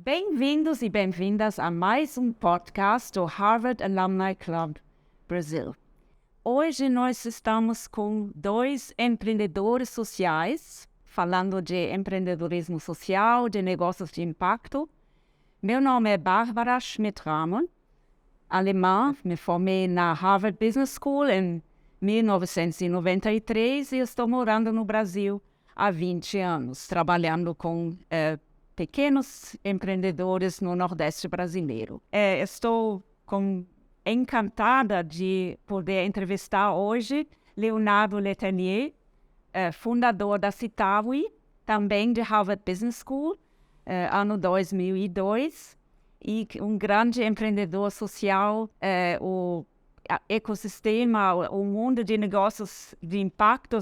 Bem-vindos e bem-vindas a mais um podcast do Harvard Alumni Club Brasil. Hoje nós estamos com dois empreendedores sociais, falando de empreendedorismo social, de negócios de impacto. Meu nome é Barbara Schmidt-Ramon, alemã, me formei na Harvard Business School em 1993 e estou morando no Brasil há 20 anos, trabalhando com pequenos empreendedores no Nordeste brasileiro. Estou encantada de poder entrevistar hoje Leonardo Letelier, fundador da Citawi, também de Harvard Business School, ano 2002, e um grande empreendedor social, o ecossistema, o mundo de negócios de impacto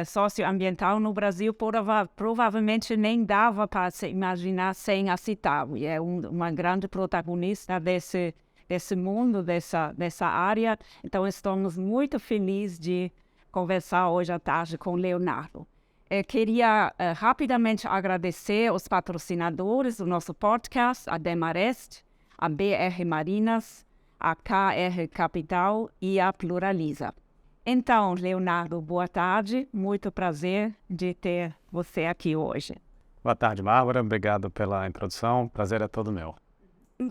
socioambiental no Brasil provavelmente nem dava para se imaginar sem a Citawi. É uma grande protagonista desse mundo, dessa área. Então, estamos muito felizes de conversar hoje à tarde com o Leonardo. Eu queria rapidamente agradecer os patrocinadores do nosso podcast, a Demarest, a BR Marinas, a KR Capital e a Pluraliza. Então, Leonardo, boa tarde. Muito prazer de ter você aqui hoje. Boa tarde, Bárbara. Obrigado pela introdução. Prazer é todo meu.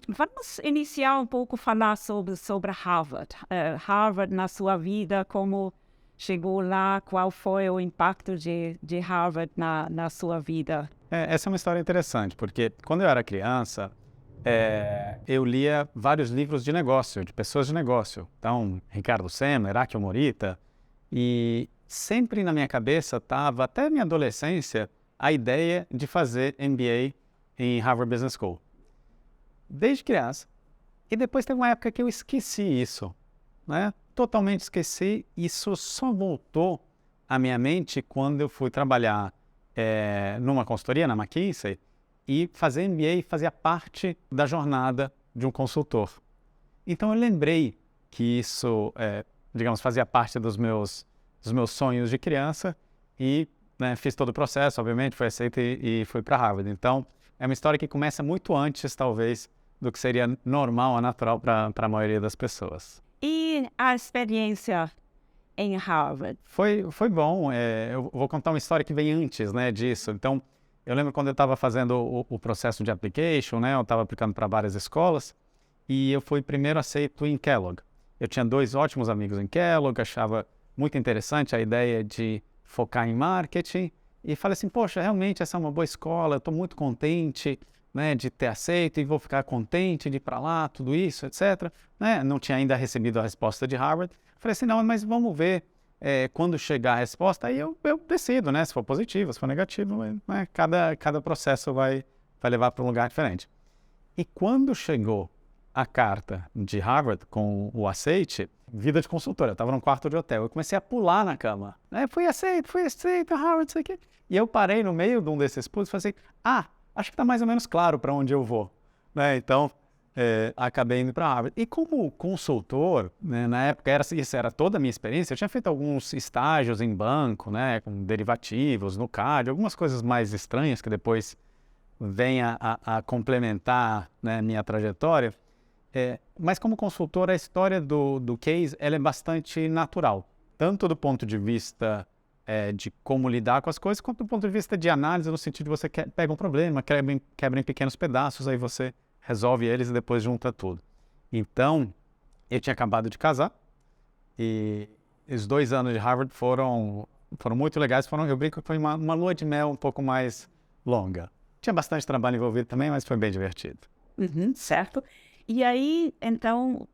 Vamos iniciar um pouco falar sobre Harvard. Harvard na sua vida, como chegou lá, qual foi o impacto de Harvard na sua vida? Essa é uma história interessante, porque quando eu era criança, eu lia vários livros de negócio, de pessoas de negócio. Então, Ricardo Sema, Heráclito Morita, e sempre na minha cabeça estava, até minha adolescência, a ideia de fazer MBA em Harvard Business School. Desde criança. E depois teve uma época que eu esqueci isso, né? Totalmente esqueci. Isso só voltou à minha mente quando eu fui trabalhar numa consultoria, na McKinsey, e fazer MBA fazia parte da jornada de um consultor. Então eu lembrei que isso, digamos, fazia parte dos meus sonhos de criança e, né, fiz todo o processo, obviamente, fui aceito e fui para Harvard. Então é uma história que começa muito antes, talvez, do que seria normal ou natural para a maioria das pessoas. E a experiência em Harvard? Foi bom. Eu vou contar uma história que vem antes, né, disso. Então, eu lembro quando eu estava fazendo o processo de application, né, eu estava aplicando para várias escolas, e eu fui primeiro aceito em Kellogg. Eu tinha dois ótimos amigos em Kellogg, achava muito interessante a ideia de focar em marketing, e falei assim, poxa, realmente essa é uma boa escola, eu estou muito contente, né, de ter aceito e vou ficar contente de ir para lá, tudo isso, etc. Né? Não tinha ainda recebido a resposta de Harvard. Falei assim, não, mas vamos ver quando chegar a resposta, aí eu decido, né, se for positivo, se for negativo, né, cada processo vai levar para um lugar diferente. E quando chegou a carta de Harvard com o aceite, vida de consultora, eu estava num quarto de hotel, eu comecei a pular na cama. Né? Fui aceito, Harvard, isso aqui. E eu parei no meio de um desses pulos e falei assim, acho que está mais ou menos claro para onde eu vou. Né? Então, acabei indo para Harvard. E como consultor, né, na época, isso era toda a minha experiência, eu tinha feito alguns estágios em banco, né, com derivativos, no CAD, algumas coisas mais estranhas que depois vêm a complementar, né, minha trajetória. Mas como consultor, a história do case ela é bastante natural, tanto do ponto de vista de como lidar com as coisas, quanto do ponto de vista de análise, no sentido de você pega um problema, quebra em pequenos pedaços, aí você resolve eles e depois junta tudo. Então, eu tinha acabado de casar e os 2 anos de Harvard foram muito legais. Eu brinco que foi uma lua de mel um pouco mais longa. Tinha bastante trabalho envolvido também, mas foi bem divertido. Certo. E aí, então,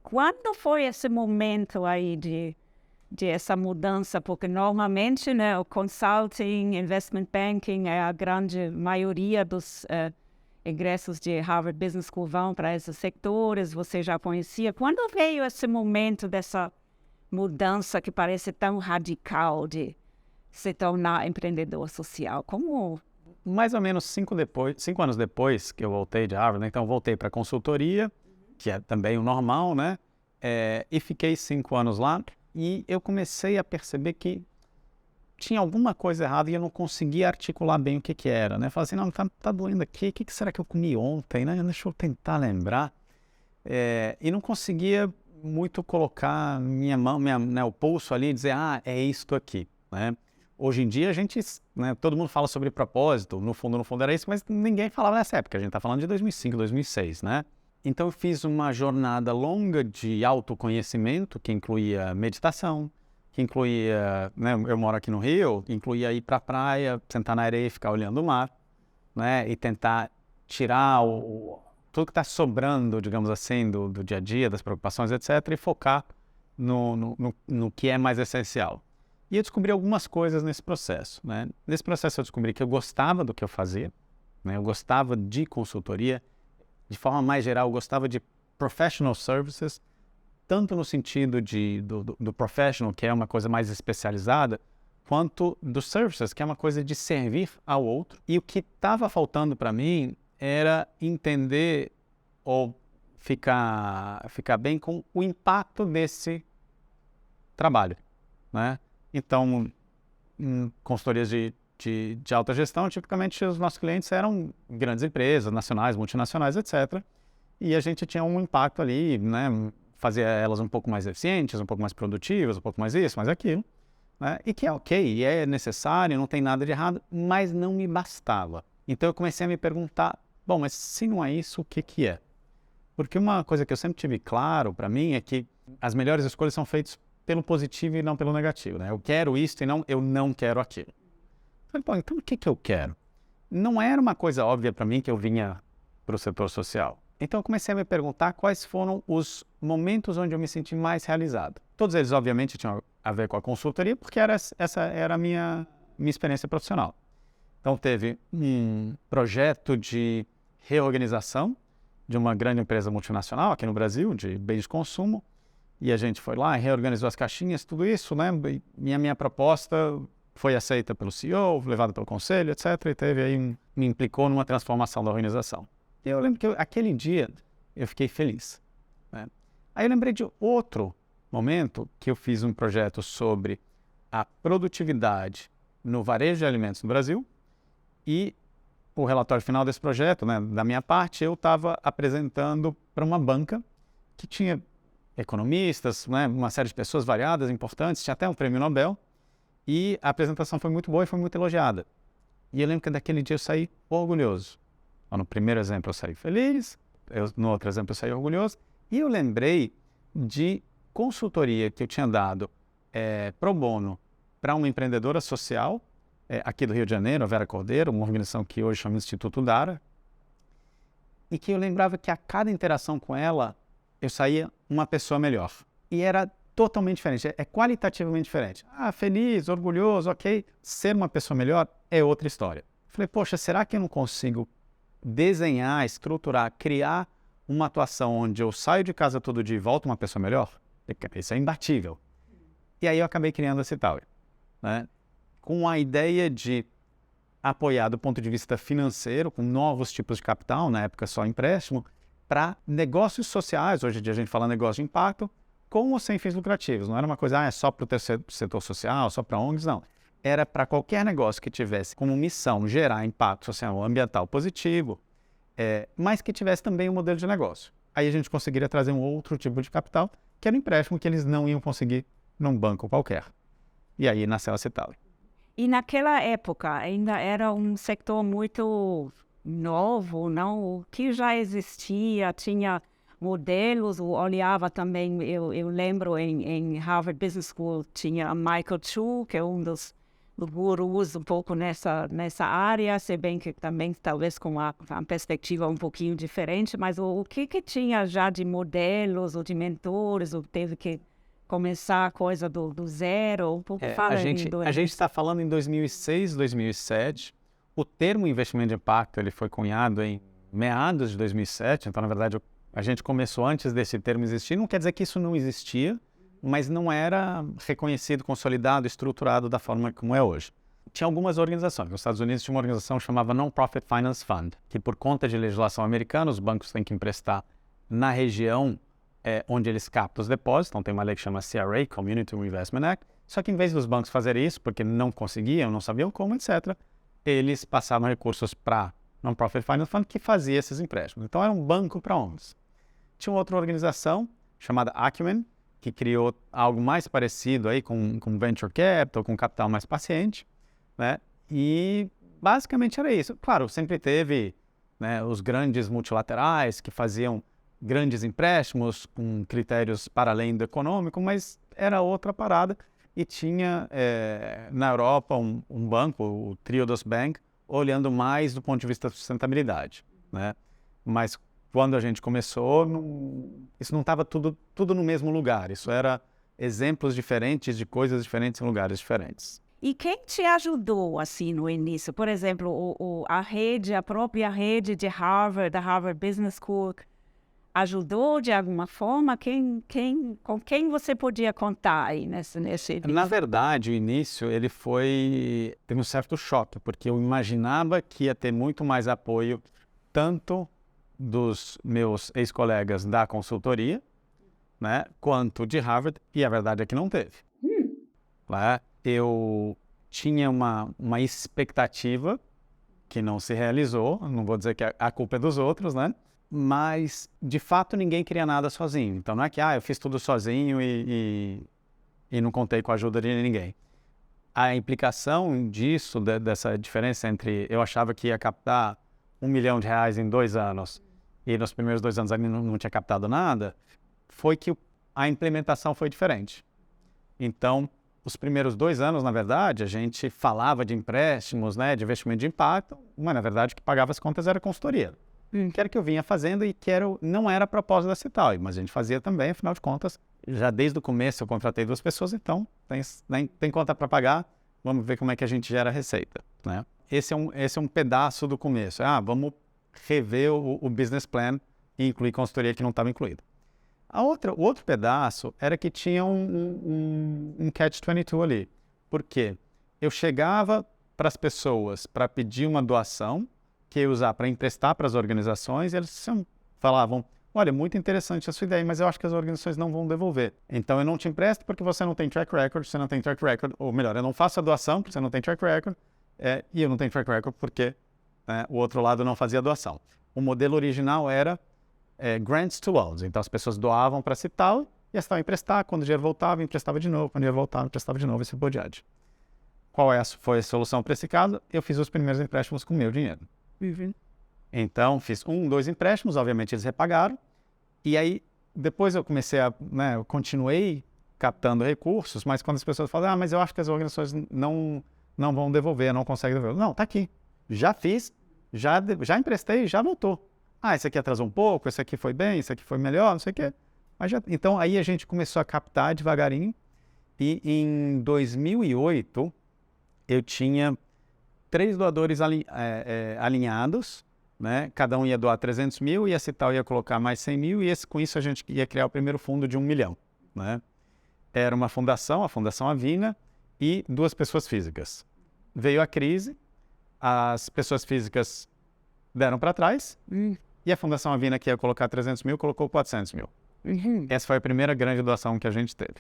quando foi esse momento aí de essa mudança? Porque normalmente, né, o consulting, investment banking, a grande maioria dos egressos de Harvard Business School vão para esses sectores, você já conhecia. Quando veio esse momento dessa mudança que parece tão radical de se tornar empreendedor social? Como? Mais ou menos 5 anos depois que eu voltei de Harvard, né? Então eu voltei para consultoria, que é também o normal, né? E fiquei 5 anos lá e eu comecei a perceber que tinha alguma coisa errada e eu não conseguia articular bem o que que era, né? Falava assim, não, tá doendo aqui, o que que será que eu comi ontem, né? Deixa eu tentar lembrar. E não conseguia muito colocar minha mão, né, o pulso ali e dizer, é isto aqui, né? Hoje em dia a gente, né, todo mundo fala sobre propósito, no fundo era isso, mas ninguém falava nessa época, a gente está falando de 2005, 2006, né? Então eu fiz uma jornada longa de autoconhecimento, que incluía meditação, que incluía, né, eu moro aqui no Rio, incluía ir para a praia, sentar na areia e ficar olhando o mar, né, e tentar tirar tudo que está sobrando, digamos assim, do dia a dia, das preocupações, etc., e focar no que é mais essencial. E eu descobri algumas coisas nesse processo, né? Nesse processo eu descobri que eu gostava do que eu fazia, né? Eu gostava de consultoria, de forma mais geral, eu gostava de professional services, tanto no sentido do professional, que é uma coisa mais especializada, quanto dos services, que é uma coisa de servir ao outro. E o que estava faltando para mim era entender ou ficar bem com o impacto desse trabalho, né? Então, consultorias de alta gestão, tipicamente os nossos clientes eram grandes empresas, nacionais, multinacionais, etc. E a gente tinha um impacto ali, né? Fazia elas um pouco mais eficientes, um pouco mais produtivas, um pouco mais isso, mais aquilo, né? E que é ok, e é necessário, não tem nada de errado, mas não me bastava. Então eu comecei a me perguntar, bom, mas se não é isso, o que que é? Porque uma coisa que eu sempre tive claro para mim é que as melhores escolhas são feitas pelo positivo e não pelo negativo, né? Eu quero isso e eu não quero aquilo. Falei, pô, então o que que eu quero? Não era uma coisa óbvia para mim que eu vinha para o setor social. Então eu comecei a me perguntar quais foram os momentos onde eu me senti mais realizado. Todos eles, obviamente, tinham a ver com a consultoria, porque essa era a minha experiência profissional. Então teve um projeto de reorganização de uma grande empresa multinacional aqui no Brasil, de bens de consumo, e a gente foi lá, reorganizou as caixinhas, tudo isso, né? E a minha proposta foi aceita pelo CEO, levada pelo conselho, etc. E teve aí, me implicou numa transformação da organização. E eu lembro que aquele dia eu fiquei feliz, né? Aí eu lembrei de outro momento que eu fiz um projeto sobre a produtividade no varejo de alimentos no Brasil, e o relatório final desse projeto, né, da minha parte, eu estava apresentando para uma banca que tinha economistas, né, uma série de pessoas variadas, importantes, tinha até um prêmio Nobel, e a apresentação foi muito boa e foi muito elogiada. E eu lembro que daquele dia eu saí orgulhoso. No primeiro exemplo eu saí feliz, no outro exemplo eu saí orgulhoso, e eu lembrei de consultoria que eu tinha dado pro bono para uma empreendedora social, aqui do Rio de Janeiro, a Vera Cordeiro, uma organização que hoje chama Instituto Dara, e que eu lembrava que a cada interação com ela, eu saía uma pessoa melhor. E era totalmente diferente, é qualitativamente diferente. Feliz, orgulhoso, ok. Ser uma pessoa melhor é outra história. Falei, poxa, será que eu não consigo desenhar, estruturar, criar uma atuação onde eu saio de casa todo dia e volto uma pessoa melhor? Isso é imbatível. E aí eu acabei criando a Citauri, né? Com a ideia de apoiar do ponto de vista financeiro, com novos tipos de capital, na época só empréstimo, para negócios sociais, hoje em dia a gente fala negócio de impacto, com ou sem fins lucrativos. Não era uma coisa, é só para o setor social, só para ONGs, não. Era para qualquer negócio que tivesse como missão gerar impacto social ou ambiental positivo, mas que tivesse também um modelo de negócio. Aí a gente conseguiria trazer um outro tipo de capital, que era um empréstimo que eles não iam conseguir num banco qualquer. E aí nasceu a Citauri. E naquela época ainda era um setor muito novo, não? O que já existia, tinha modelos, eu olhava também, eu lembro em Harvard Business School tinha a Michael Chu, que é um dos gurus um pouco nessa área, se bem que também talvez com uma perspectiva um pouquinho diferente, mas o que tinha já de modelos ou de mentores, ou teve que começar a coisa do zero, um pouco a gente está falando em 2006, 2007. O termo investimento de impacto ele foi cunhado em meados de 2007, então na verdade a gente começou antes desse termo existir. Não quer dizer que isso não existia, mas não era reconhecido, consolidado, estruturado da forma como é hoje. Tinha algumas organizações. Nos Estados Unidos tinha uma organização chamada Non-Profit Finance Fund, que por conta de legislação americana, os bancos têm que emprestar na região onde eles captam os depósitos. Então tem uma lei que chama CRA, Community Reinvestment Act, Só que em vez dos bancos fazerem isso, porque não conseguiam, não sabiam como, etc., eles passavam recursos para Non-Profit Finance Fund, que fazia esses empréstimos. Então, era um banco para ONGs. Tinha uma outra organização chamada Acumen, que criou algo mais parecido aí com Venture Capital, com capital mais paciente, né? E basicamente era isso. Claro, sempre teve, né, os grandes multilaterais que faziam grandes empréstimos com critérios para além do econômico, mas era outra parada. E tinha na Europa um banco, o Triodos Bank, olhando mais do ponto de vista da sustentabilidade, né? Mas quando a gente começou, isso não estava tudo no mesmo lugar. Isso era exemplos diferentes de coisas diferentes em lugares diferentes. E quem te ajudou, assim, no início? Por exemplo, a própria rede de Harvard, da Harvard Business School, ajudou de alguma forma? Com quem você podia contar aí nesse Na verdade, o início teve um certo choque, porque eu imaginava que ia ter muito mais apoio, tanto dos meus ex-colegas da consultoria, né, quanto de Harvard, e a verdade é que não teve. Né? Eu tinha uma expectativa que não se realizou, não vou dizer que a culpa é dos outros, né? Mas, de fato, ninguém queria nada sozinho. Então, não é que eu fiz tudo sozinho e não contei com a ajuda de ninguém. A implicação disso, dessa diferença entre eu achava que ia captar R$1 milhão em 2 anos e nos primeiros 2 anos ali não tinha captado nada, foi que a implementação foi diferente. Então, os primeiros 2 anos, na verdade, a gente falava de empréstimos, né, de investimento de impacto, mas, na verdade, o que pagava as contas era a consultoria. Que era o que eu vinha fazendo e não era a propósito da Citaui, mas a gente fazia também, afinal de contas, já desde o começo eu contratei 2 pessoas, então tem conta para pagar, vamos ver como é que a gente gera receita, né? Esse é um pedaço do começo. Vamos rever o business plan e incluir consultoria que não estava incluída. O outro pedaço era que tinha um catch-22 ali. Por quê? Eu chegava para as pessoas para pedir uma doação, que eu ia usar para emprestar para as organizações, e eles falavam, olha, muito interessante a sua ideia, mas eu acho que as organizações não vão devolver. Então eu não te empresto porque você não tem track record, ou melhor, eu não faço a doação porque você não tem track record, e eu não tenho track record porque o outro lado não fazia doação. O modelo original era grants to loans, então as pessoas doavam para Citaui e estavam a emprestar, quando o dinheiro voltava, emprestava de novo, quando o dinheiro voltava, emprestava de novo, e assim por diante. Qual foi a solução para esse caso? Eu fiz os primeiros empréstimos com o meu dinheiro. Então, fiz 2 empréstimos, obviamente eles repagaram, e aí depois eu eu continuei captando recursos, mas quando as pessoas falam, mas eu acho que as organizações não vão devolver, não conseguem devolver. Não, tá aqui, já fiz, já emprestei, já voltou. Esse aqui atrasou um pouco, esse aqui foi bem, esse aqui foi melhor, não sei o quê. Então, aí a gente começou a captar devagarinho, e em 2008 eu tinha 3 doadores alinhados, né? Cada um ia doar 300 mil e a Citaui ia colocar mais 100 mil e com isso a gente ia criar o primeiro fundo de 1 milhão. Né? Era uma fundação, a Fundação Avina, e 2 pessoas físicas. Veio a crise, as pessoas físicas deram para trás e a Fundação Avina, que ia colocar 300 mil, colocou 400 mil. Essa foi a primeira grande doação que a gente teve.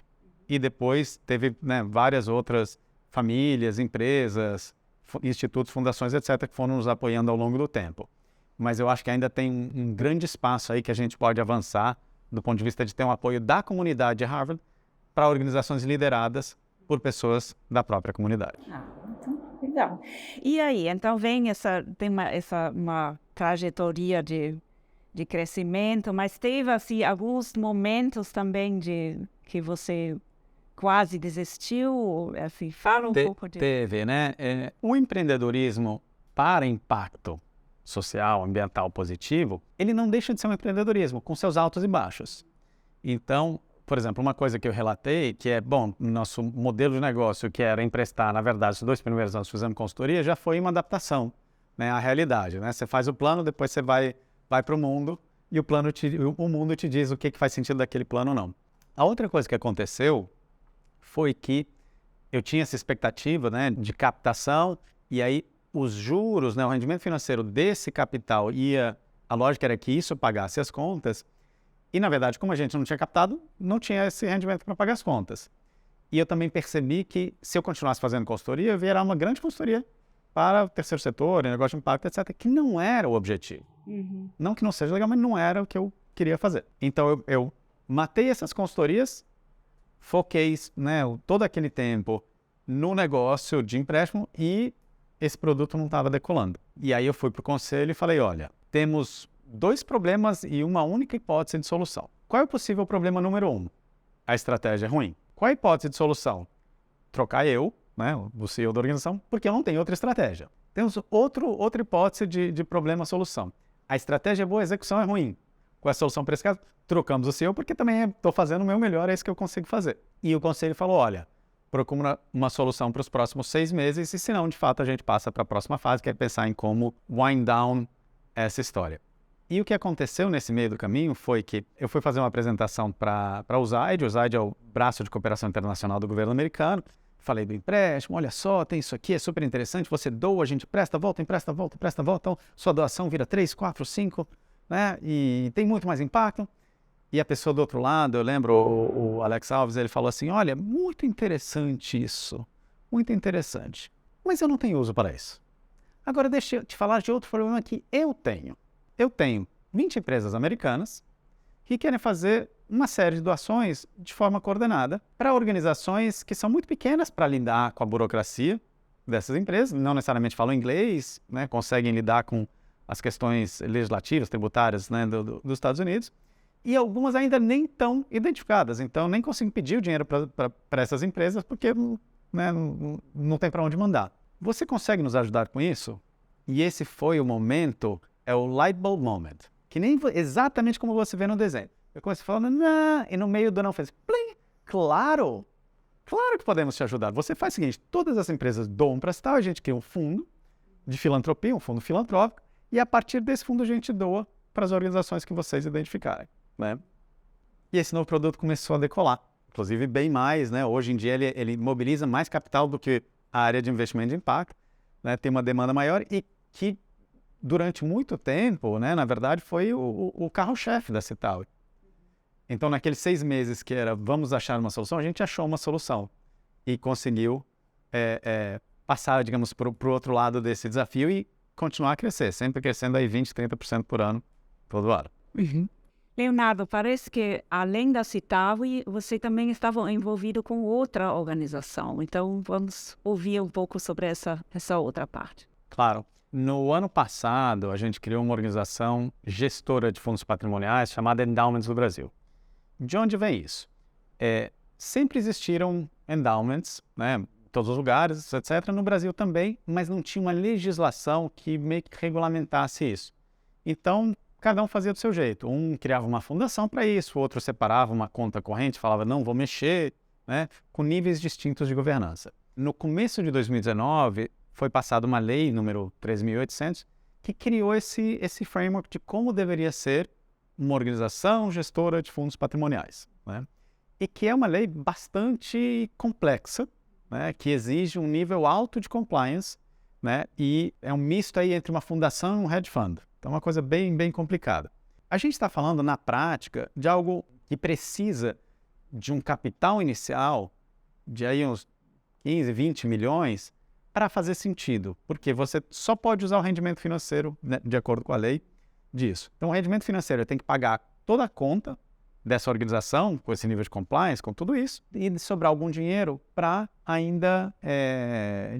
E depois teve, né, várias outras famílias, empresas, institutos, fundações, etc., que foram nos apoiando ao longo do tempo. Mas eu acho que ainda tem um grande espaço aí que a gente pode avançar do ponto de vista de ter um apoio da comunidade de Harvard para organizações lideradas por pessoas da própria comunidade. Então, legal. E aí, então tem uma trajetória de crescimento, mas teve assim, alguns momentos também que você quase desistiu? Assim, fala um pouco disso. Teve, né? O empreendedorismo para impacto social, ambiental positivo, ele não deixa de ser um empreendedorismo, com seus altos e baixos. Então, por exemplo, uma coisa que eu relatei, que nosso modelo de negócio, que era emprestar, na verdade, os 2 primeiros anos fizemos consultoria, já foi uma adaptação, né, à realidade, né? Você faz o plano, depois você vai para o mundo, e o mundo te diz o que faz sentido daquele plano ou não. A outra coisa que aconteceu foi que eu tinha essa expectativa, né, de captação, e aí os juros, né, o rendimento financeiro desse capital a lógica era que isso pagasse as contas, e na verdade, como a gente não tinha captado, não tinha esse rendimento para pagar as contas. E eu também percebi que se eu continuasse fazendo consultoria, eu ia virar uma grande consultoria para o terceiro setor, negócio de impacto, etc., que não era o objetivo. Não que não seja legal, mas não era o que eu queria fazer. Então eu matei essas consultorias, foquei, né, todo aquele tempo no negócio de empréstimo e esse produto não estava decolando. E aí eu fui para o conselho e falei, olha, temos 2 problemas e uma única hipótese de solução. Qual é o possível problema número 1? A estratégia é ruim. Qual a hipótese de solução? Trocar eu, né, o CEO da organização, porque eu não tenho outra estratégia. Temos outra hipótese de problema-solução. A estratégia é boa, a execução é ruim. Qual é a solução para esse caso? Trocamos o CEO, porque também estou fazendo o meu melhor, é isso que eu consigo fazer. E o conselho falou, olha, procura uma solução para os próximos 6 meses, e senão, de fato, a gente passa para a próxima fase, que é pensar em como wind down essa história. E o que aconteceu nesse meio do caminho foi que eu fui fazer uma apresentação para o USAID. O USAID é o braço de cooperação internacional do governo americano. Falei do empréstimo, olha só, tem isso aqui, é super interessante, você doa, a gente empresta, volta, empresta, volta, empresta, volta, então sua doação vira 3, 4, 5, né? E tem muito mais impacto. E a pessoa do outro lado, eu lembro, o Alex Alves, ele falou assim, olha, muito interessante isso, muito interessante, mas eu não tenho uso para isso. Agora deixa eu te falar de outro problema que eu tenho. Eu tenho 20 empresas americanas que querem fazer uma série de doações de forma coordenada para organizações que são muito pequenas para lidar com a burocracia dessas empresas, não necessariamente falam inglês, né, conseguem lidar com as questões legislativas, tributárias, né, dos Estados Unidos, e algumas ainda nem estão identificadas, então nem consigo pedir o dinheiro para essas empresas porque, né, não tem para onde mandar. Você consegue nos ajudar com isso? E esse foi o momento, é o light bulb moment, que nem exatamente como você vê no desenho. Eu comecei falando, não, e no meio do não fez, plim, claro que podemos te ajudar. Você faz o seguinte, todas as empresas doam para tal, a gente cria um fundo de filantropia, um fundo filantrópico, e a partir desse fundo a gente doa para as organizações que vocês identificarem, né? E esse novo produto começou a decolar, inclusive bem mais, né? Hoje em dia ele mobiliza mais capital do que a área de investimento de impacto, né? Tem uma demanda maior e que durante muito tempo, né, na verdade, foi o carro-chefe da Citauri. Então, naqueles 6 meses que era vamos achar uma solução, a gente achou uma solução e conseguiu passar, digamos, para o outro lado desse desafio e continuar a crescer, sempre crescendo aí 20%, 30% por ano, todo ano. Uhum. Leonardo, parece que além da Citauri, você também estava envolvido com outra organização. Então, vamos ouvir um pouco sobre essa outra parte. Claro. No ano passado, a gente criou uma organização gestora de fundos patrimoniais chamada Endowments do Brasil. De onde vem isso? Sempre existiram endowments, né, em todos os lugares, etc., no Brasil também, mas não tinha uma legislação que meio que regulamentasse isso. Então, cada um fazia do seu jeito. Um criava uma fundação para isso, o outro separava uma conta corrente, falava, não, vou mexer, né, com níveis distintos de governança. No começo de 2019, foi passada uma lei, número 13.800, que criou esse framework de como deveria ser uma organização gestora de fundos patrimoniais, né? E que é uma lei bastante complexa, né? Que exige um nível alto de compliance, né? E é um misto aí entre uma fundação e um hedge fund. Então é uma coisa bem, bem complicada. A gente está falando, na prática, de algo que precisa de um capital inicial de aí uns 15, 20 milhões, para fazer sentido, porque você só pode usar o rendimento financeiro, né, de acordo com a lei disso. Então, o rendimento financeiro tem que pagar toda a conta dessa organização, com esse nível de compliance, com tudo isso, e sobrar algum dinheiro para ainda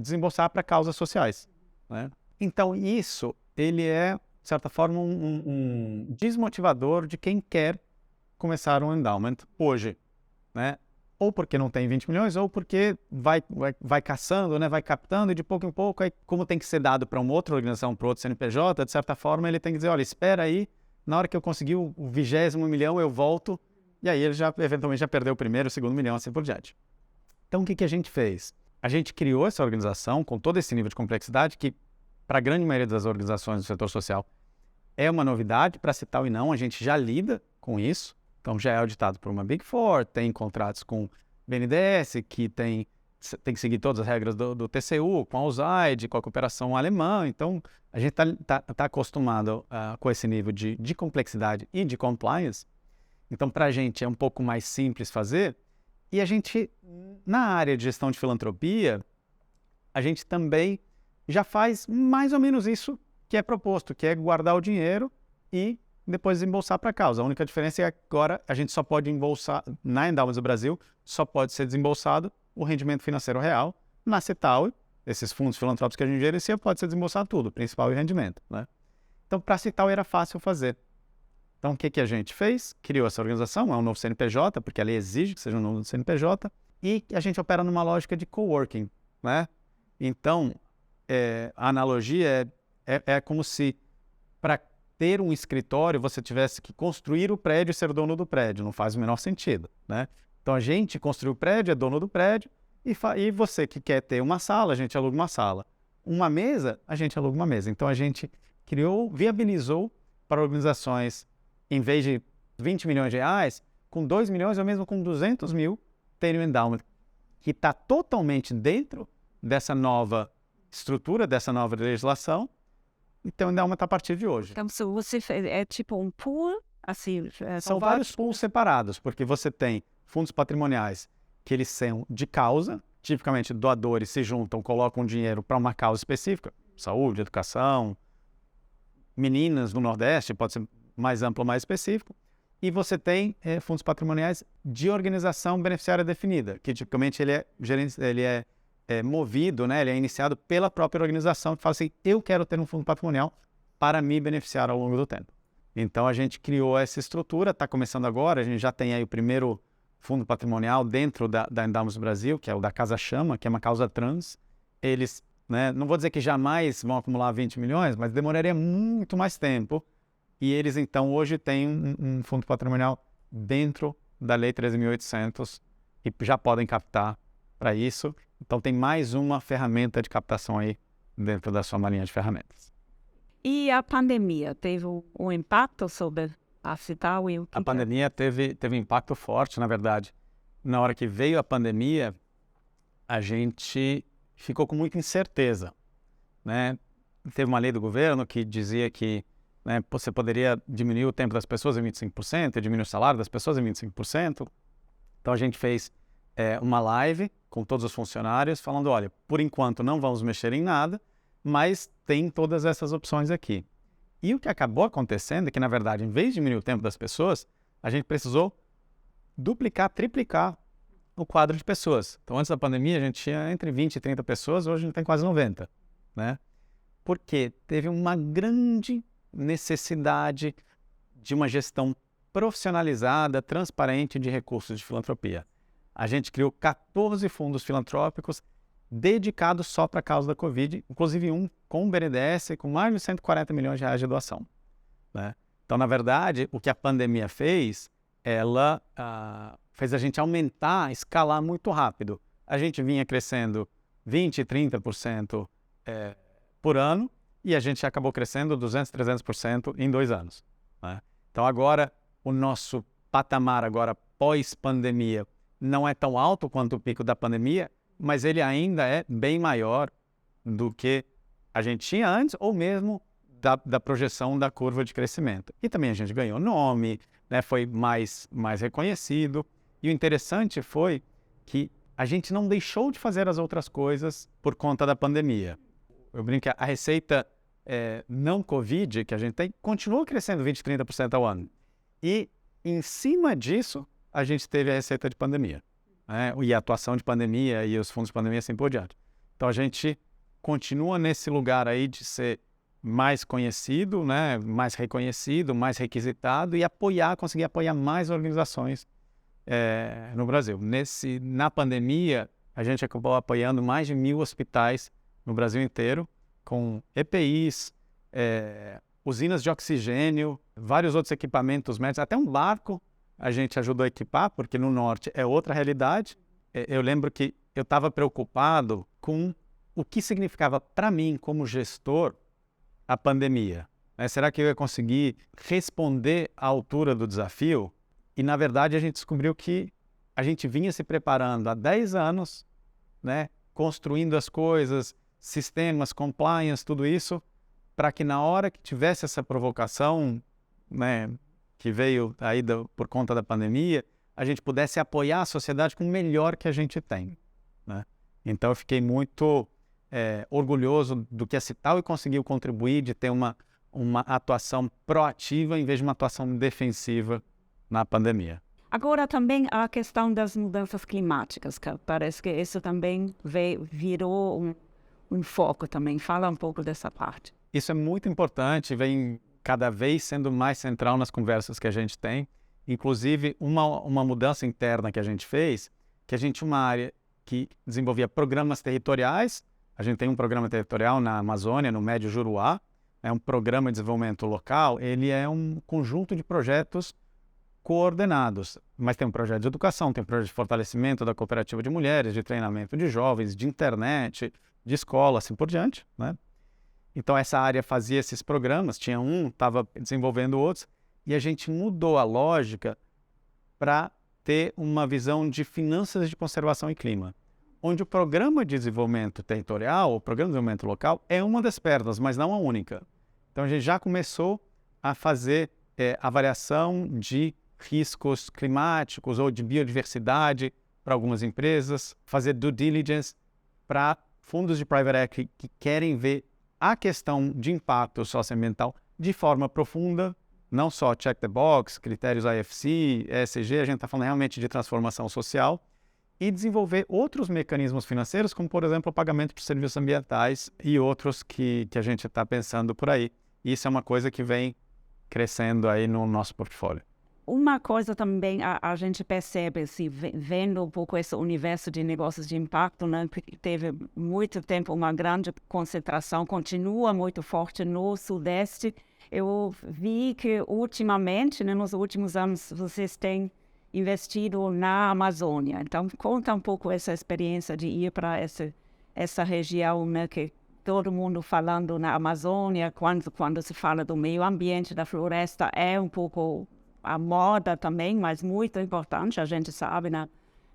desembolsar para causas sociais, né? Então, isso, ele é, de certa forma, um desmotivador de quem quer começar um endowment hoje, né? Ou porque não tem 20 milhões, ou porque vai caçando, né? Vai captando, e de pouco em pouco, aí, como tem que ser dado para uma outra organização, para outro CNPJ, de certa forma, ele tem que dizer, olha, espera aí, na hora que eu conseguir o 20º milhão, eu volto, e aí ele já, eventualmente, já perdeu o primeiro, o segundo milhão, assim por diante. Então, o que a gente fez? A gente criou essa organização com todo esse nível de complexidade, que, para a grande maioria das organizações do setor social, é uma novidade, para citar e não, a gente já lida com isso. Então, já é auditado por uma Big Four, tem contratos com BNDES, que tem que seguir todas as regras do TCU, com a USAID, com a cooperação alemã. Então, a gente tá acostumado com esse nível de complexidade e de compliance. Então, para a gente é um pouco mais simples fazer. E a gente, na área de gestão de filantropia, a gente também já faz mais ou menos isso que é proposto, que é guardar o dinheiro e depois desembolsar para a causa. A única diferença é que agora a gente só pode embolsar, na Endowments do Brasil, só pode ser desembolsado o rendimento financeiro real. Na Citaú, esses fundos filantrópicos que a gente gerencia, pode ser desembolsado tudo, principal e rendimento, né? Então, para a Citaú era fácil fazer. Então, o que a gente fez? Criou essa organização, é um novo CNPJ, porque a lei exige que seja um novo CNPJ, e a gente opera numa lógica de coworking, né? Então, a analogia é como se, para ter um escritório, você tivesse que construir o prédio e ser dono do prédio. Não faz o menor sentido, né? Então, a gente construiu o prédio, é dono do prédio, e você que quer ter uma sala, a gente aluga uma sala. Uma mesa, a gente aluga uma mesa. Então, a gente viabilizou para organizações, em vez de 20 milhões de reais, com 2 milhões ou mesmo com 200 mil, terem um endowment que está totalmente dentro dessa nova estrutura, dessa nova legislação. Então, o endowment a partir de hoje. Então, se você é tipo um pool, assim... São vários pools separados, porque você tem fundos patrimoniais que eles são de causa, tipicamente doadores se juntam, colocam dinheiro para uma causa específica, saúde, educação, meninas no Nordeste, pode ser mais amplo ou mais específico, e você tem fundos patrimoniais de organização beneficiária definida, que tipicamente ele é movido, né, ele é iniciado pela própria organização, que fala assim, eu quero ter um fundo patrimonial para me beneficiar ao longo do tempo. Então a gente criou essa estrutura, está começando agora, a gente já tem aí o primeiro fundo patrimonial dentro da Endowments Brasil, que é o da Casa Chama, que é uma causa trans. Eles, né, não vou dizer que jamais vão acumular 20 milhões, mas demoraria muito mais tempo. E eles, então, hoje têm um fundo patrimonial dentro da Lei 13.800 e já podem captar para isso. Então, tem mais uma ferramenta de captação aí dentro da sua malinha de ferramentas. E a pandemia teve um impacto sobre a Citaú? A pandemia teve impacto forte, na verdade. Na hora que veio a pandemia, a gente ficou com muita incerteza, né? Teve uma lei do governo que dizia que, né, você poderia diminuir o tempo das pessoas em 25%, diminuir o salário das pessoas em 25%. Então a gente fez uma live com todos os funcionários falando, olha, por enquanto não vamos mexer em nada, mas tem todas essas opções aqui. E o que acabou acontecendo é que, na verdade, em vez de diminuir o tempo das pessoas, a gente precisou duplicar, triplicar o quadro de pessoas. Então, antes da pandemia, a gente tinha entre 20 e 30 pessoas, hoje a gente tem quase 90, né? Porque teve uma grande necessidade de uma gestão profissionalizada, transparente de recursos de filantropia. A gente criou 14 fundos filantrópicos dedicados só para a causa da Covid, inclusive um com o BNDES, com mais de 140 milhões de reais de doação, né? Então, na verdade, o que a pandemia fez, ela fez a gente aumentar, escalar muito rápido. A gente vinha crescendo 20%, 30% por ano, e a gente acabou crescendo 200%, 300% em 2 anos, né? Então, agora, o nosso patamar agora pós-pandemia não é tão alto quanto o pico da pandemia, mas ele ainda é bem maior do que a gente tinha antes, ou mesmo da projeção da curva de crescimento. E também a gente ganhou nome, né, foi mais reconhecido. E o interessante foi que a gente não deixou de fazer as outras coisas por conta da pandemia. Eu brinco que a receita não Covid que a gente tem continua crescendo 20%, 30% ao ano. E em cima disso, a gente teve a receita de pandemia, né? E a atuação de pandemia e os fundos de pandemia assim por diante. Então a gente continua nesse lugar aí de ser mais conhecido, né? Mais reconhecido, mais requisitado e conseguir apoiar mais organizações no Brasil. Na pandemia, a gente acabou apoiando mais de 1.000 hospitais no Brasil inteiro, com EPIs, usinas de oxigênio, vários outros equipamentos médicos, até um barco a gente ajudou a equipar, porque no norte é outra realidade. Eu lembro que eu estava preocupado com o que significava para mim, como gestor, a pandemia. Será que eu ia conseguir responder à altura do desafio? E, na verdade, a gente descobriu que a gente vinha se preparando há 10 anos, né, construindo as coisas, sistemas, compliance, tudo isso, para que na hora que tivesse essa provocação, né, que veio aí por conta da pandemia, a gente pudesse apoiar a sociedade com o melhor que a gente tem, né? Então eu fiquei muito orgulhoso do que a Citaui conseguiu contribuir, de ter uma atuação proativa em vez de uma atuação defensiva na pandemia. Agora também a questão das mudanças climáticas, que parece que isso também virou um foco também. Fala um pouco dessa parte. Isso é muito importante, vem cada vez sendo mais central nas conversas que a gente tem. Inclusive, uma mudança interna que a gente fez, que a gente tinha uma área que desenvolvia programas territoriais. A gente tem um programa territorial na Amazônia, no Médio Juruá. É um programa de desenvolvimento local. Ele é um conjunto de projetos coordenados, mas tem um projeto de educação, tem um projeto de fortalecimento da cooperativa de mulheres, de treinamento de jovens, de internet, de escola, assim por diante, né? Então essa área fazia esses programas, tinha um, estava desenvolvendo outros, e a gente mudou a lógica para ter uma visão de finanças de conservação e clima, onde o programa de desenvolvimento territorial, o programa de desenvolvimento local, é uma das pernas, mas não a única. Então a gente já começou a fazer avaliação de riscos climáticos ou de biodiversidade para algumas empresas, fazer due diligence para fundos de private equity que querem ver a questão de impacto socioambiental de forma profunda, não só check the box, critérios IFC, ESG, a gente está falando realmente de transformação social, e desenvolver outros mecanismos financeiros, como por exemplo o pagamento de serviços ambientais e outros que a gente está pensando por aí. Isso é uma coisa que vem crescendo aí no nosso portfólio. Uma coisa também a gente percebe, se vendo um pouco esse universo de negócios de impacto, né, teve muito tempo uma grande concentração, continua muito forte no Sudeste. Eu vi que ultimamente, né, nos últimos anos, vocês têm investido na Amazônia. Então, conta um pouco essa experiência de ir para essa região, né, que todo mundo falando na Amazônia, quando se fala do meio ambiente, da floresta, é um pouco a moda também, mas muito importante, a gente sabe, né,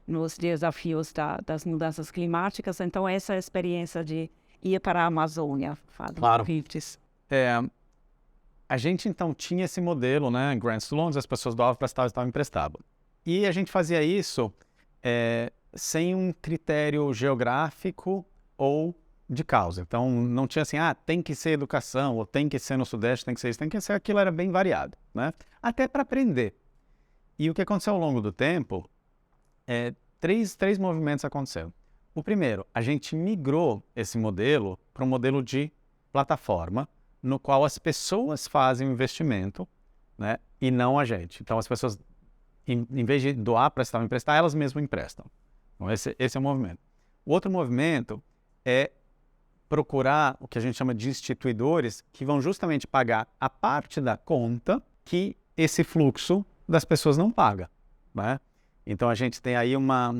nos desafios das mudanças climáticas. Então, essa experiência de ir para a Amazônia. Claro. A gente, então, tinha esse modelo, né, grants to loans, as pessoas doavam, prestavam, estavam emprestavam. E a gente fazia isso sem um critério geográfico ou de causa. Então, não tinha assim, tem que ser educação, ou tem que ser no Sudeste, tem que ser isso, tem que ser aquilo, era bem variado, né? Até para aprender. E o que aconteceu ao longo do tempo, três movimentos aconteceram. O primeiro, a gente migrou esse modelo para um modelo de plataforma, no qual as pessoas fazem o investimento, né, e não a gente. Então, as pessoas, em vez de doar, prestar, emprestar, elas mesmas emprestam. Então, esse é o movimento. O outro movimento é procurar o que a gente chama de instituidores, que vão justamente pagar a parte da conta que esse fluxo das pessoas não paga, né? Então a gente tem aí uma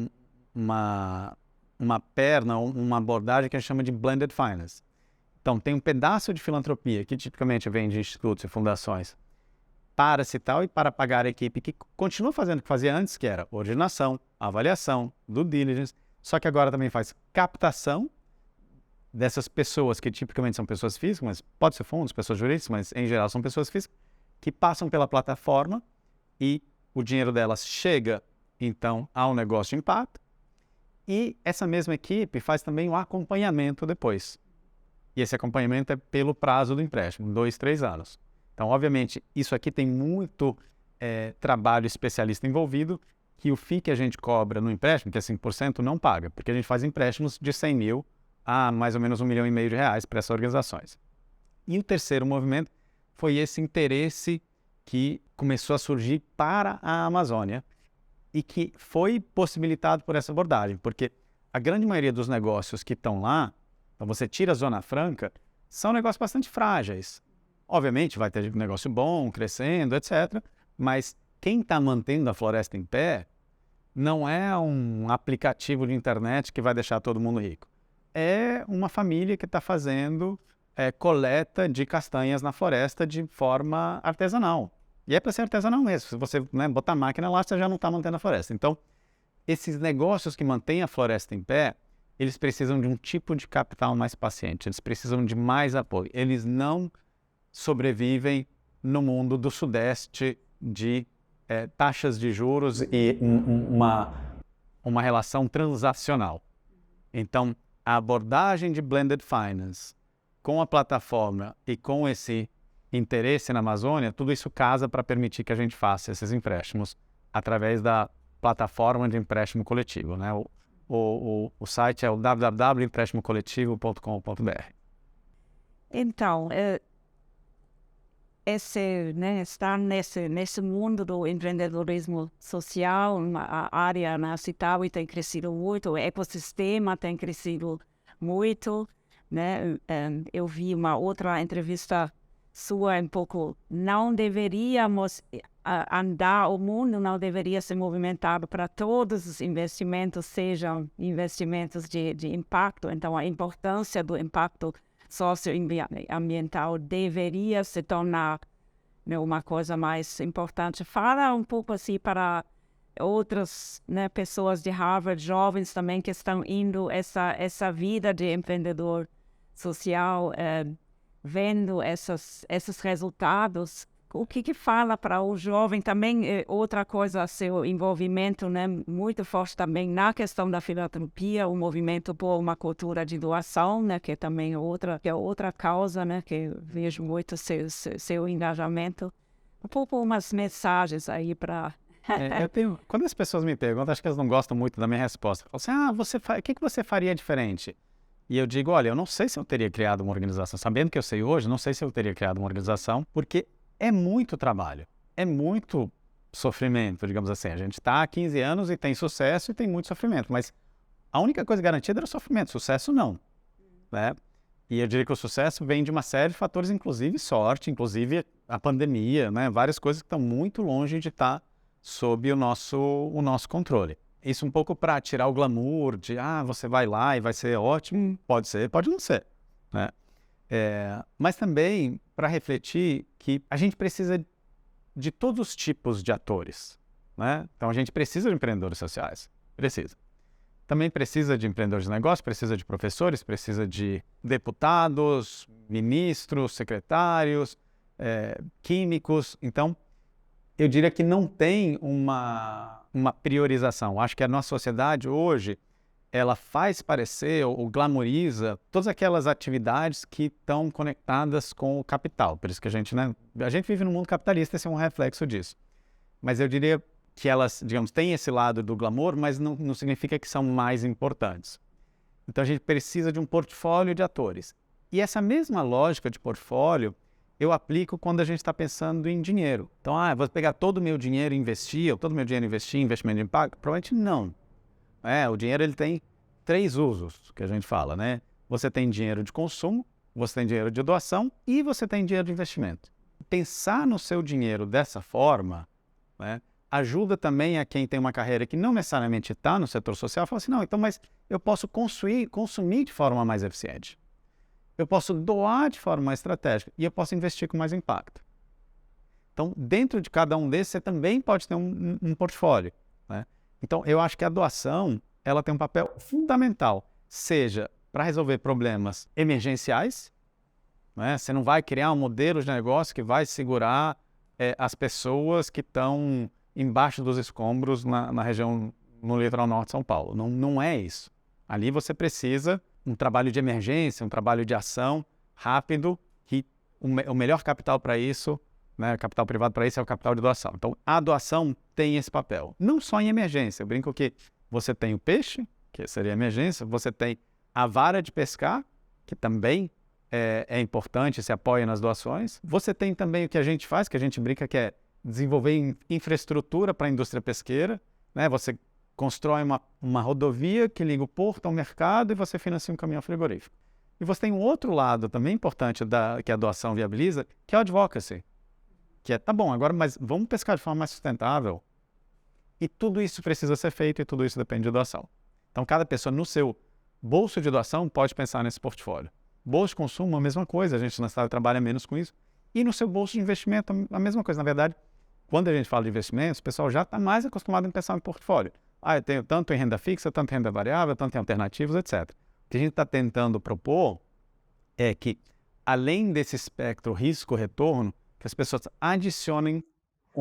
perna, uma abordagem que a gente chama de blended finance. Então tem um pedaço de filantropia, que tipicamente vem de institutos e fundações, para Citaui e para pagar a equipe que continua fazendo o que fazia antes, que era originação, avaliação, due diligence, só que agora também faz captação dessas pessoas, que tipicamente são pessoas físicas, mas pode ser fundos, pessoas jurídicas, mas em geral são pessoas físicas, que passam pela plataforma e o dinheiro delas chega, então, ao negócio de impacto. E essa mesma equipe faz também o acompanhamento depois. E esse acompanhamento é pelo prazo do empréstimo, 2, 3 anos. Então, obviamente, isso aqui tem muito trabalho especialista envolvido, que o FII que a gente cobra no empréstimo, que é 5%, não paga, porque a gente faz empréstimos de 100 mil a mais ou menos R$1,5 milhão para essas organizações. E o terceiro movimento foi esse interesse que começou a surgir para a Amazônia e que foi possibilitado por essa abordagem, porque a grande maioria dos negócios que estão lá, então você tira a Zona Franca, são negócios bastante frágeis. Obviamente vai ter negócio bom, crescendo, etc. Mas quem está mantendo a floresta em pé não é um aplicativo de internet que vai deixar todo mundo rico. É uma família que está fazendo coleta de castanhas na floresta de forma artesanal. E é para ser artesanal mesmo. Se você botar máquina lá, você já não está mantendo a floresta. Então, esses negócios que mantêm a floresta em pé, eles precisam de um tipo de capital mais paciente. Eles precisam de mais apoio. Eles não sobrevivem no mundo do Sudeste de taxas de juros e uma relação transacional. Então, a abordagem de Blended Finance com a plataforma e com esse interesse na Amazônia, tudo isso casa para permitir que a gente faça esses empréstimos através da plataforma de empréstimo coletivo, né? O site é o www.emprestimocoletivo.com.br. Então, estar nesse mundo do empreendedorismo social, a área na Citaui tem crescido muito, o ecossistema tem crescido muito, né? Eu vi uma outra entrevista sua um pouco, não deveríamos andar, o mundo não deveria ser movimentado para todos os investimentos sejam investimentos de impacto, então a importância do impacto socioambiental deveria se tornar, né, uma coisa mais importante. Fala um pouco assim para outras, né, pessoas de Harvard, jovens também que estão indo essa vida de empreendedor social, vendo esses resultados. O que fala para o jovem também? Outra coisa, seu envolvimento, né, muito forte também na questão da filantropia, o movimento por uma cultura de doação, né, que é também outra causa, né, que vejo muito seu engajamento. Um pouco umas mensagens aí para... Quando as pessoas me perguntam, acho que elas não gostam muito da minha resposta. Falam assim, o que você faria diferente? E eu digo, olha, eu não sei se eu teria criado uma organização. Sabendo que eu sei hoje, não sei se eu teria criado uma organização, porque é muito trabalho, é muito sofrimento, digamos assim. A gente está há 15 anos e tem sucesso e tem muito sofrimento, mas a única coisa garantida era o sofrimento, sucesso não, né? E eu diria que o sucesso vem de uma série de fatores, inclusive sorte, inclusive a pandemia, né? Várias coisas que estão muito longe de estar sob o nosso controle. Isso um pouco para tirar o glamour de, você vai lá e vai ser ótimo, pode ser, pode não ser, né? Mas também para refletir que a gente precisa de todos os tipos de atores, né? Então a gente precisa de empreendedores sociais, precisa. Também precisa de empreendedores de negócio, precisa de professores, precisa de deputados, ministros, secretários, químicos. Então, eu diria que não tem uma priorização. Acho que a nossa sociedade hoje, ela faz parecer ou glamoriza todas aquelas atividades que estão conectadas com o capital. Por isso que a gente vive num mundo capitalista, esse é um reflexo disso. Mas eu diria que elas, digamos, têm esse lado do glamour, mas não significa que são mais importantes. Então a gente precisa de um portfólio de atores. E essa mesma lógica de portfólio eu aplico quando a gente está pensando em dinheiro. Então, vou pegar todo o meu dinheiro e investir, ou todo o meu dinheiro investir em investimento de impacto? Provavelmente não. O dinheiro ele tem 3 usos, que a gente fala, né? Você tem dinheiro de consumo, você tem dinheiro de doação e você tem dinheiro de investimento. Pensar no seu dinheiro dessa forma, né, ajuda também a quem tem uma carreira que não necessariamente está no setor social, a falar assim, não, então, mas eu posso consumir de forma mais eficiente. Eu posso doar de forma mais estratégica e eu posso investir com mais impacto. Então, dentro de cada um desses, você também pode ter um portfólio, né? Então, eu acho que a doação, ela tem um papel fundamental, seja para resolver problemas emergenciais, né? Você não vai criar um modelo de negócio que vai segurar as pessoas que estão embaixo dos escombros na região, no litoral norte de São Paulo. Não é isso. Ali você precisa um trabalho de emergência, um trabalho de ação rápido, que o melhor capital para isso, né, capital privado para isso é o capital de doação. Então, a doação tem esse papel. Não só em emergência. Eu brinco que você tem o peixe, que seria emergência, você tem a vara de pescar, que também é importante, se apoia nas doações. Você tem também o que a gente faz, que a gente brinca que é desenvolver infraestrutura para a indústria pesqueira, né? Você constrói uma rodovia que liga o porto ao mercado e você financia um caminhão frigorífico. E você tem um outro lado também importante que a doação viabiliza, que é o advocacy. Que é, tá bom, agora, mas vamos pescar de forma mais sustentável. E tudo isso precisa ser feito e tudo isso depende de doação. Então, cada pessoa no seu bolso de doação pode pensar nesse portfólio. Bolso de consumo, a mesma coisa, a gente na cidade trabalha menos com isso. E no seu bolso de investimento, a mesma coisa. Na verdade, quando a gente fala de investimentos, o pessoal já está mais acostumado a pensar em portfólio. Eu tenho tanto em renda fixa, tanto em renda variável, tanto em alternativos, etc. O que a gente está tentando propor é que, além desse espectro risco-retorno, que as pessoas adicionem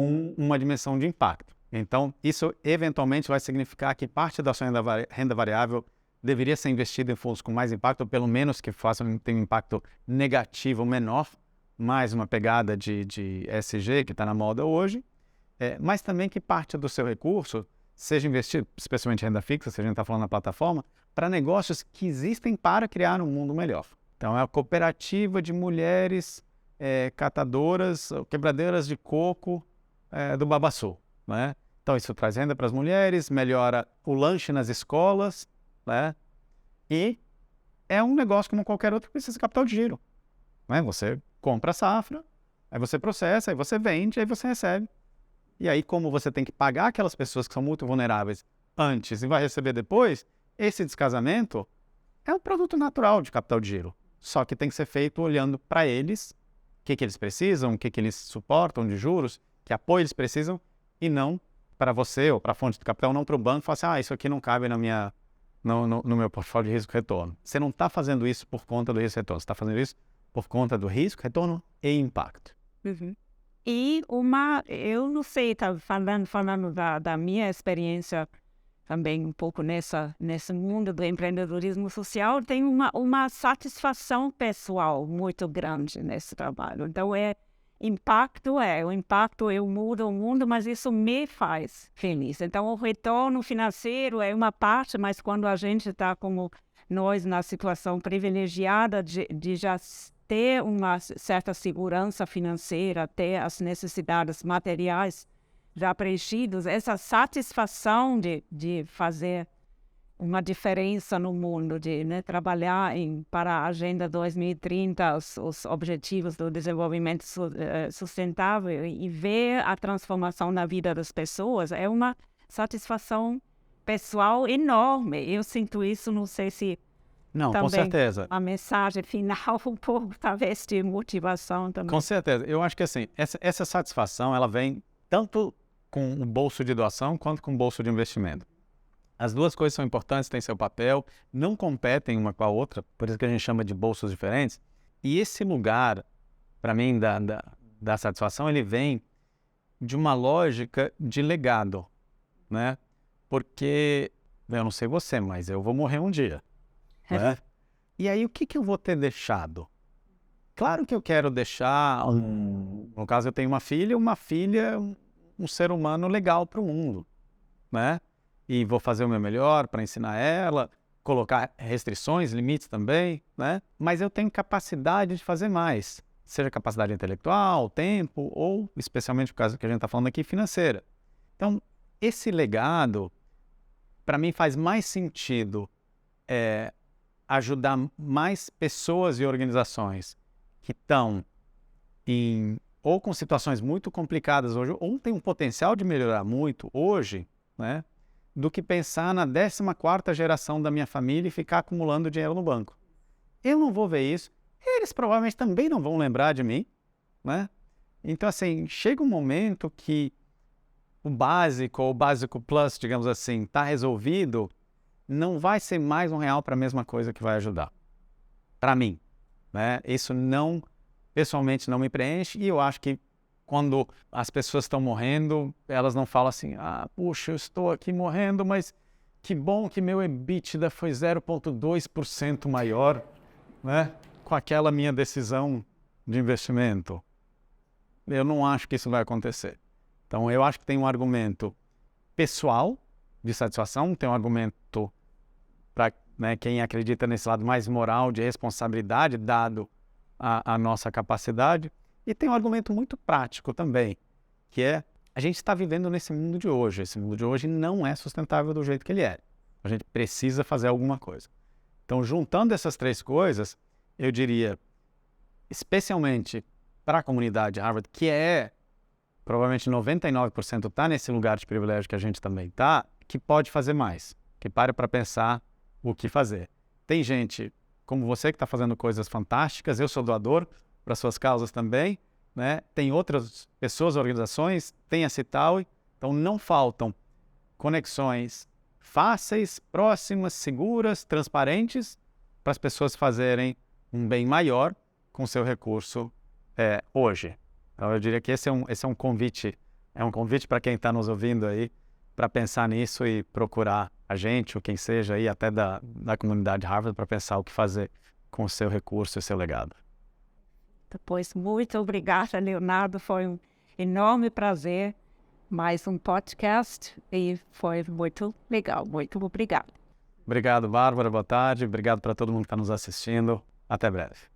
uma dimensão de impacto. Então, isso eventualmente vai significar que parte da sua renda variável deveria ser investida em fundos com mais impacto, ou pelo menos que tenham um impacto negativo menor, mais uma pegada de ESG que está na moda hoje, mas também que parte do seu recurso seja investido, especialmente em renda fixa, se a gente está falando na plataforma, para negócios que existem para criar um mundo melhor. Então, é a cooperativa de mulheres catadoras, quebradeiras de coco do Babaçu, né? Então, isso traz renda para as mulheres, melhora o lanche nas escolas, né? E é um negócio como qualquer outro que precisa de capital de giro, né? Você compra a safra, aí você processa, aí você vende, aí você recebe. E aí, como você tem que pagar aquelas pessoas que são muito vulneráveis antes e vai receber depois, esse descasamento é um produto natural de capital de giro. Só que tem que ser feito olhando para eles, o que eles precisam, o que eles suportam de juros, que apoio eles precisam, e não para você ou para a fonte de capital, não para o banco, falar assim, isso aqui não cabe no meu portfólio de risco-retorno. Você não está fazendo isso por conta do risco-retorno, você está fazendo isso por conta do risco, retorno e impacto. Uhum. E eu não sei, tá falando da minha experiência também um pouco nesse mundo do empreendedorismo social, tem uma satisfação pessoal muito grande nesse trabalho. Então, o impacto, eu mudo o mundo, mas isso me faz feliz. Então, o retorno financeiro é uma parte, mas quando a gente está como nós na situação privilegiada de já ter uma certa segurança financeira, ter as necessidades materiais já preenchidas, essa satisfação de fazer uma diferença no mundo, de trabalhar para a Agenda 2030, os Objetivos do Desenvolvimento Sustentável, e ver a transformação na vida das pessoas, é uma satisfação pessoal enorme. Eu sinto isso, não sei se não, também com certeza. A mensagem final um pouco, talvez, de motivação também. Com certeza. Eu acho que assim, essa satisfação, ela vem tanto com o bolso de doação quanto com o bolso de investimento. As duas coisas são importantes, têm seu papel, não competem uma com a outra, por isso que a gente chama de bolsos diferentes. E esse lugar, para mim, da satisfação, ele vem de uma lógica de legado, né? Porque, eu não sei você, mas eu vou morrer um dia, né? E aí, o que eu vou ter deixado? Claro que eu quero deixar, no caso eu tenho uma filha, um ser humano legal para o mundo, né? E vou fazer o meu melhor para ensinar ela, colocar restrições, limites também, né? Mas eu tenho capacidade de fazer mais, seja capacidade intelectual, tempo, ou, especialmente no caso que a gente está falando aqui, financeira. Então, esse legado, para mim, faz mais sentido ajudar mais pessoas e organizações que estão ou com situações muito complicadas hoje, ou tem um potencial de melhorar muito hoje, né? Do que pensar na 14ª geração da minha família e ficar acumulando dinheiro no banco. Eu não vou ver isso, eles provavelmente também não vão lembrar de mim, né? Então, assim, chega um momento que o básico, ou o básico plus, digamos assim, está resolvido, não vai ser mais R$1 para a mesma coisa que vai ajudar. Para mim, né? Isso não, pessoalmente, não me preenche, e eu acho que quando as pessoas estão morrendo, elas não falam assim, puxa, eu estou aqui morrendo, mas que bom que meu EBITDA foi 0,2% maior, né, com aquela minha decisão de investimento. Eu não acho que isso vai acontecer. Então, eu acho que tem um argumento pessoal de satisfação, tem um argumento para quem acredita nesse lado mais moral de responsabilidade, dado a nossa capacidade. E tem um argumento muito prático também, que é, a gente está vivendo nesse mundo de hoje. Esse mundo de hoje não é sustentável do jeito que ele é. A gente precisa fazer alguma coisa. Então, juntando essas três coisas, eu diria, especialmente para a comunidade Harvard, que provavelmente 99% está nesse lugar de privilégio que a gente também está, que pode fazer mais, que pare para pensar o que fazer. Tem gente como você que está fazendo coisas fantásticas, eu sou doador para suas causas também, né? Tem outras pessoas, organizações, tem a Citaui, então não faltam conexões fáceis, próximas, seguras, transparentes, para as pessoas fazerem um bem maior com seu recurso hoje. Então eu diria que esse é um convite É um convite para quem está nos ouvindo aí, para pensar nisso e procurar a gente, ou quem seja aí, até da comunidade Harvard, para pensar o que fazer com o seu recurso e o seu legado. Pois muito obrigada, Leonardo. Foi um enorme prazer. Mais um podcast e foi muito legal. Muito obrigada. Obrigado, Bárbara. Boa tarde. Obrigado para todo mundo que está nos assistindo. Até breve.